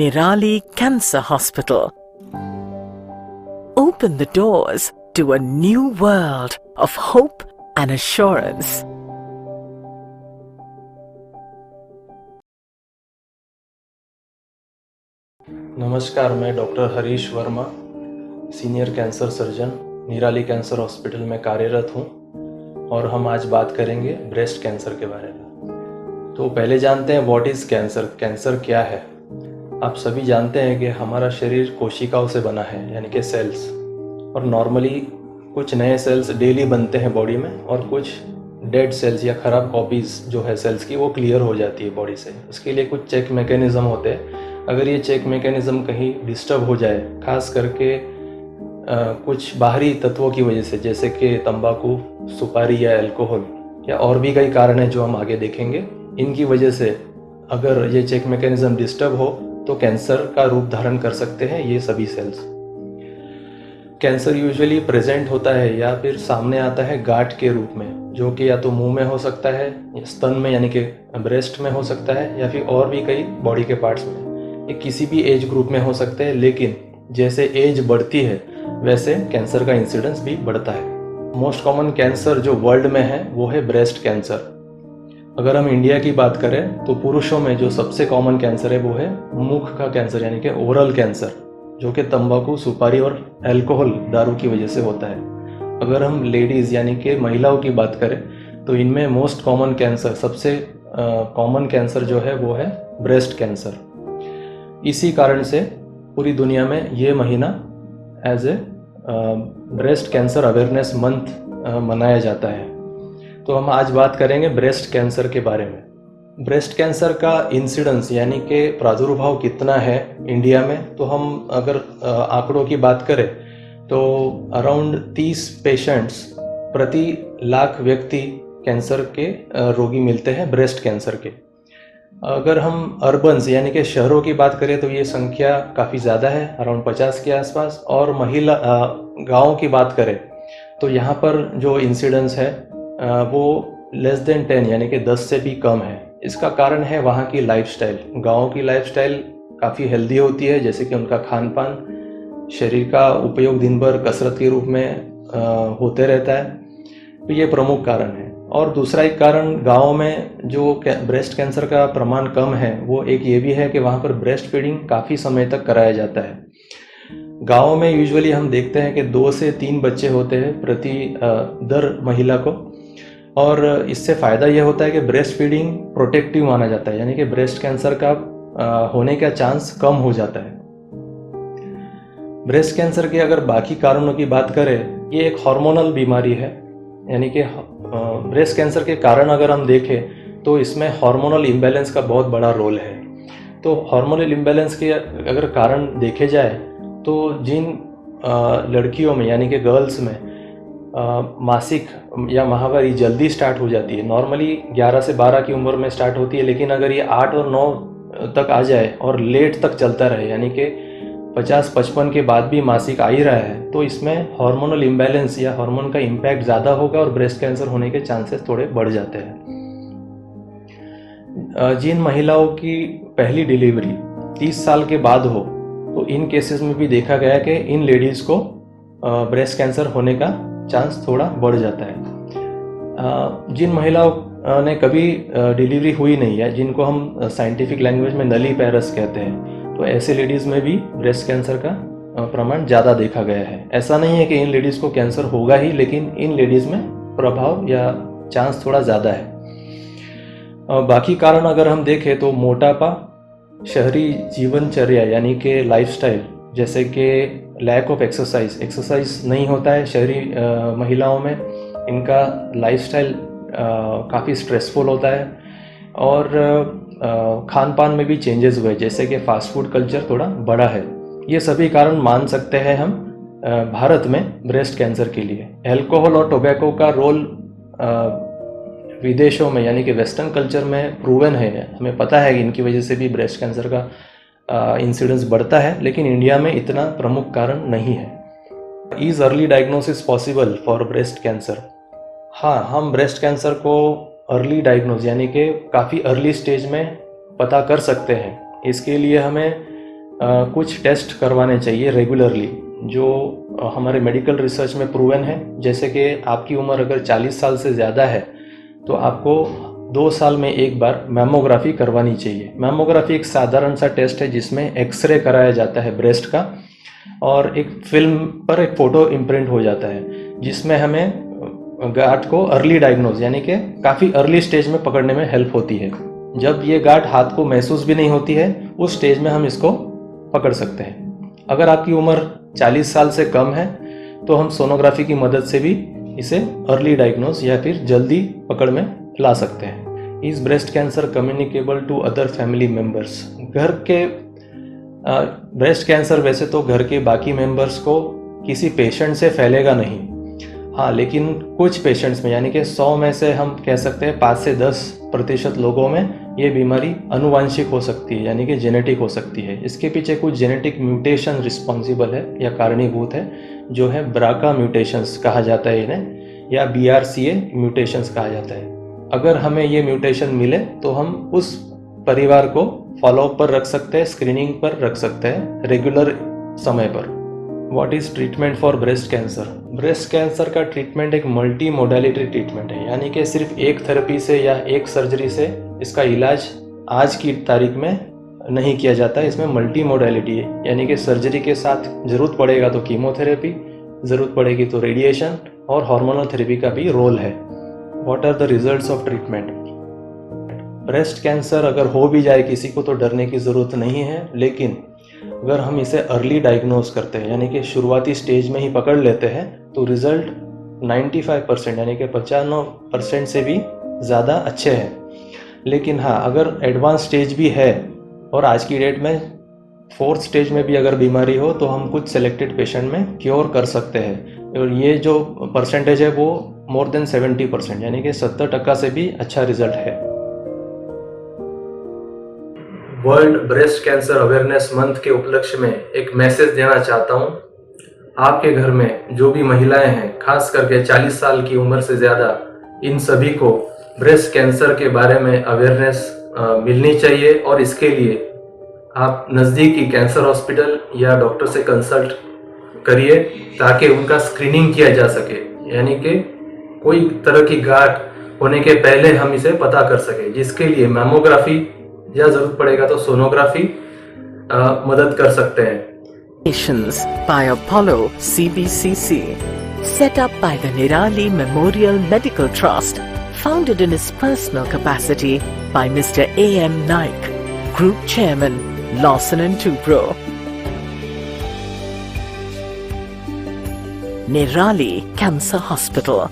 Nirali Cancer Hospital. Open the doors to a new world of hope and assurance. नमस्कार, मैं doctor Harish Verma, senior cancer surgeon निराली cancer hospital में कार्यरत हूँ और हम आज बात करेंगे ब्रेस्ट कैंसर के बारे में। तो पहले जानते हैं व्हाट इज़ कैंसर। कैंसर क्या है? आप सभी जानते हैं कि हमारा शरीर कोशिकाओं से बना है, यानी कि सेल्स, और नॉर्मली कुछ नए सेल्स डेली बनते हैं बॉडी में और कुछ डेड सेल्स या ख़राब कॉपीज़ जो है सेल्स की वो क्लियर हो जाती है बॉडी से। उसके लिए कुछ चेक मैकेनिज़्म होते हैं। अगर ये चेक मैकेनिज़्म कहीं डिस्टर्ब हो जाए, खास करके कुछ बाहरी तत्वों की वजह से, जैसे कि तंबाकू, सुपारी या अल्कोहल या और भी कई कारण हैं जो हम आगे देखेंगे, इनकी वजह से अगर ये चेक मैकेनिज़्म डिस्टर्ब हो तो कैंसर का रूप धारण कर सकते हैं ये सभी सेल्स। कैंसर यूजुअली प्रेजेंट होता है या फिर सामने आता है गांठ के रूप में, जो कि या तो मुंह में हो सकता है या स्तन में यानी कि ब्रेस्ट में हो सकता है या फिर और भी कई बॉडी के पार्ट्स में। ये किसी भी एज ग्रुप में हो सकते हैं, लेकिन जैसे एज बढ़ती है वैसे कैंसर का इंसिडेंस भी बढ़ता है। मोस्ट कॉमन कैंसर जो वर्ल्ड में है वो है ब्रेस्ट कैंसर। अगर हम इंडिया की बात करें तो पुरुषों में जो सबसे कॉमन कैंसर है वो है मुख का कैंसर, यानी कि ओरल कैंसर, जो कि तंबाकू, सुपारी और अल्कोहल, दारू की वजह से होता है। अगर हम लेडीज़ यानी कि महिलाओं की बात करें तो इनमें मोस्ट कॉमन कैंसर, सबसे कॉमन कैंसर जो है वो है ब्रेस्ट कैंसर। इसी कारण से पूरी दुनिया में ये महीना as a breast cancer awareness month मनाया जाता है। तो हम आज बात करेंगे ब्रेस्ट कैंसर के बारे में। ब्रेस्ट कैंसर का इंसिडेंस यानी कि प्रादुर्भाव कितना है इंडिया में, तो हम अगर आंकड़ों की बात करें तो अराउंड 30 पेशेंट्स प्रति लाख व्यक्ति कैंसर के रोगी मिलते हैं ब्रेस्ट कैंसर के। अगर हम अर्बन्स यानी कि शहरों की बात करें तो ये संख्या काफ़ी ज़्यादा है, अराउंड 50 के आसपास। और गाँव की बात करें तो यहाँ पर जो इंसिडेंस है वो लेस देन 10 यानी कि 10 से भी कम है। इसका कारण है वहाँ की लाइफस्टाइल। गाँव की लाइफस्टाइल काफ़ी हेल्दी होती है, जैसे कि उनका खान पान, शरीर का उपयोग दिन भर कसरत के रूप में होते रहता है। तो ये प्रमुख कारण है। और दूसरा एक कारण गाँव में जो ब्रेस्ट कैंसर का प्रमाण कम है वो एक ये भी है कि वहाँ पर ब्रेस्ट फीडिंग काफ़ी समय तक कराया जाता है। गाँव में यूजुअली हम देखते हैं कि 2 से 3 बच्चे होते हैं प्रति दर महिला को, और इससे फ़ायदा ये होता है कि ब्रेस्ट फीडिंग प्रोटेक्टिव माना जाता है, यानी कि ब्रेस्ट कैंसर का होने का चांस कम हो जाता है। ब्रेस्ट कैंसर के अगर बाकी कारणों की बात करें, ये एक हार्मोनल बीमारी है, यानी कि ब्रेस्ट कैंसर के कारण अगर हम देखें तो इसमें हार्मोनल इम्बैलेंस का बहुत बड़ा रोल है। तो हार्मोनल इम्बैलेंस के अगर कारण देखे जाए तो जिन लड़कियों में यानी कि गर्ल्स में मासिक या माहवारी जल्दी स्टार्ट हो जाती है, नॉर्मली 11 से 12 की उम्र में स्टार्ट होती है, लेकिन अगर ये 8 और 9 तक आ जाए और लेट तक चलता रहे, यानी कि 50-55 के बाद भी मासिक आ ही रहा है, तो इसमें हार्मोनल इम्बैलेंस या हार्मोन का इम्पैक्ट ज़्यादा होगा और ब्रेस्ट कैंसर होने के चांसेस थोड़े बढ़ जाते हैं। जिन महिलाओं की पहली डिलीवरी 30 साल के बाद हो तो इन केसेस में भी देखा गया कि इन लेडीज़ को ब्रेस्ट कैंसर होने का चांस थोड़ा बढ़ जाता है। जिन महिलाओं ने कभी डिलीवरी हुई नहीं है, जिनको हम साइंटिफिक लैंग्वेज में नली पैरस कहते हैं, तो ऐसे लेडीज़ में भी ब्रेस्ट कैंसर का प्रमाण ज़्यादा देखा गया है। ऐसा नहीं है कि इन लेडीज़ को कैंसर होगा ही, लेकिन इन लेडीज़ में प्रभाव या चांस थोड़ा ज़्यादा है। बाकी कारण अगर हम देखें तो मोटापा, शहरी जीवनचर्या यानी कि लाइफस्टाइल, जैसे कि लैक ऑफ एक्सरसाइज नहीं होता है शहरी महिलाओं में, इनका लाइफस्टाइल काफ़ी स्ट्रेसफुल होता है, और खान पान में भी चेंजेस हुए, जैसे कि फास्ट फूड कल्चर थोड़ा बड़ा है। ये सभी कारण मान सकते हैं हम भारत में ब्रेस्ट कैंसर के लिए। अल्कोहल और टोबैको का रोल विदेशों में यानी कि वेस्टर्न कल्चर में प्रूवन है, हमें पता है कि इनकी वजह से भी ब्रेस्ट कैंसर का इंसिडेंस बढ़ता है, लेकिन इंडिया में इतना प्रमुख कारण नहीं है। Is early diagnosis possible for breast cancer? हाँ, हम ब्रेस्ट कैंसर को अर्ली डायग्नोज यानी कि काफ़ी अर्ली स्टेज में पता कर सकते हैं। इसके लिए हमें कुछ टेस्ट करवाने चाहिए रेगुलरली, जो हमारे मेडिकल रिसर्च में प्रूवन है। जैसे कि आपकी उम्र अगर 40 साल से ज़्यादा है तो आपको 2 साल में एक बार मैमोग्राफी करवानी चाहिए। मैमोग्राफी एक साधारण सा टेस्ट है जिसमें एक्सरे कराया जाता है ब्रेस्ट का, और एक फिल्म पर एक फ़ोटो इम्प्रिंट हो जाता है जिसमें हमें गांठ को अर्ली डायग्नोज यानी कि काफ़ी अर्ली स्टेज में पकड़ने में हेल्प होती है। जब ये गांठ हाथ को महसूस भी नहीं होती है उस स्टेज में हम इसको पकड़ सकते हैं। अगर आपकी उम्र 40 साल से कम है तो हम सोनोग्राफी की मदद से भी इसे अर्ली डायग्नोज या फिर जल्दी पकड़ में ला सकते हैं। Is breast cancer communicable to other family members? घर के ब्रेस्ट कैंसर वैसे तो घर के बाकी मेंबर्स को किसी पेशेंट से फैलेगा नहीं, हाँ, लेकिन कुछ पेशेंट्स में यानी कि 100 में से हम कह सकते हैं 5 से 10% लोगों में ये बीमारी आनुवांशिक हो सकती है यानी कि जेनेटिक हो सकती है। इसके पीछे कुछ जेनेटिक म्यूटेशन रिस्पॉन्सिबल है या कारणीभूत है, जो है ब्राका म्यूटेशंस कहा जाता है इन्हें, या BRCA म्यूटेशंस कहा जाता है। अगर हमें ये म्यूटेशन मिले तो हम उस परिवार को फॉलोअप पर रख सकते हैं, स्क्रीनिंग पर रख सकते हैं रेगुलर समय पर। What is treatment for breast cancer? Breast cancer का ट्रीटमेंट एक मल्टी मोडालिटी ट्रीटमेंट है, यानी कि सिर्फ एक थेरेपी से या एक सर्जरी से इसका इलाज आज की तारीख में नहीं किया जाता है। इसमें मल्टी मोडालिटी है, यानी कि सर्जरी के साथ ज़रूरत पड़ेगा तो कीमोथेरेपी, ज़रूरत पड़ेगी तो रेडिएशन और हार्मोनल थेरेपी का भी रोल है। What are the results of treatment? Breast cancer अगर हो भी जाए किसी को तो डरने की ज़रूरत नहीं है, लेकिन अगर हम इसे अर्ली डायग्नोज करते हैं यानी कि शुरुआती स्टेज में ही पकड़ लेते हैं तो रिज़ल्ट 95% यानी कि 95% से भी ज़्यादा अच्छे हैं। लेकिन हाँ, अगर एडवांस स्टेज भी है और आज की डेट में 4th स्टेज में भी अगर बीमारी हो तो हम कुछ सेलेक्टेड पेशेंट में क्योर कर सकते हैं, और ये जो परसेंटेज है वो मोर देन 70% यानी कि 70% से भी अच्छा रिजल्ट है। World breast cancer awareness month के उपलक्ष्य में एक मैसेज देना चाहता हूँ। आपके घर में जो भी महिलाएं हैं, खास करके 40 साल की उम्र से ज़्यादा, इन सभी को ब्रेस्ट कैंसर के बारे में अवेयरनेस मिलनी चाहिए, और इसके लिए आप नज़दीकी कैंसर हॉस्पिटल या डॉक्टर से कंसल्ट करिए ताकि उनका स्क्रीनिंग किया जा सके, यानी कि कोई तरह की गांठ होने के पहले हम इसे पता कर सके, जिसके लिए मैमोग्राफी या जरूरत पड़ेगा तो सोनोग्राफी मदद कर सकते हैं। By Apollo CBCC, set up by the Nirali Memorial Medical Trust, founded in his personal capacity by Mr. A.M. Naik, Group Chairman, Lawson and Tubro. Nirali Cancer Hospital.